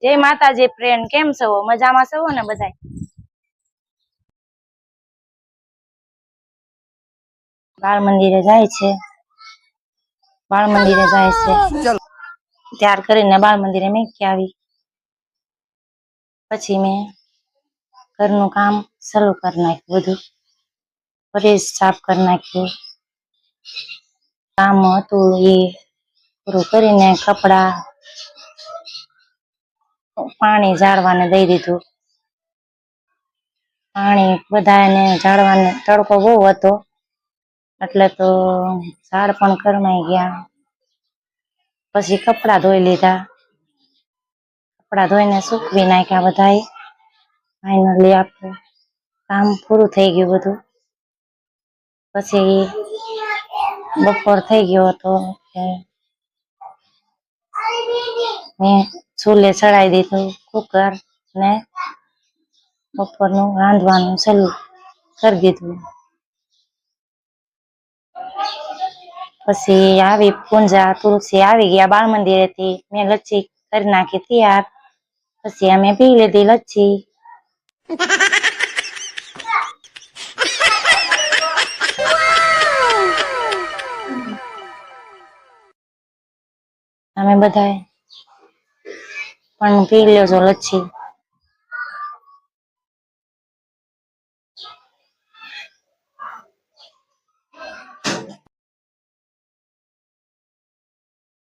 जय माताजी फ्रेंड केम छो मजामां छो ने बधाय बाळ मंदिरे जाय छे त्यार करीने बाळ मंदिरे मेकी आवी पछी मैं घरनुं काम चालू कर नाख्युं बधुं फ्रिज साफ कर नाख्युं काम हतुं ए पूरुं करीने कपड़ा पाणी झाड़वाने दई दीधुं पाणी बधाने झाड़वाने तड़को बहु हतो એટલે તો ઝાડ પણ કરમાઈ ગયા પછી કપડા ધોઈ લીધા કપડા ધોઈને સૂકવી નાખ્યા બધાય ફાઇનલી આપણું કામ પૂરું થઈ ગયું બધું પછી બપોર થઈ ગયો હતો મેં ચૂલે ચડાવી દીધું કુકર ને બપોરનું રાંધવાનું ચાલુ કરી દીધું પછી આવી પૂંજા તુલસી આવી ગયા બાળ મંદિરેથી મેં લચ્છી કરી નાખી તૈયાર પછી અમે પી લીધી લચ્છી અમે બધાએ પણ પી લેજો લચ્છી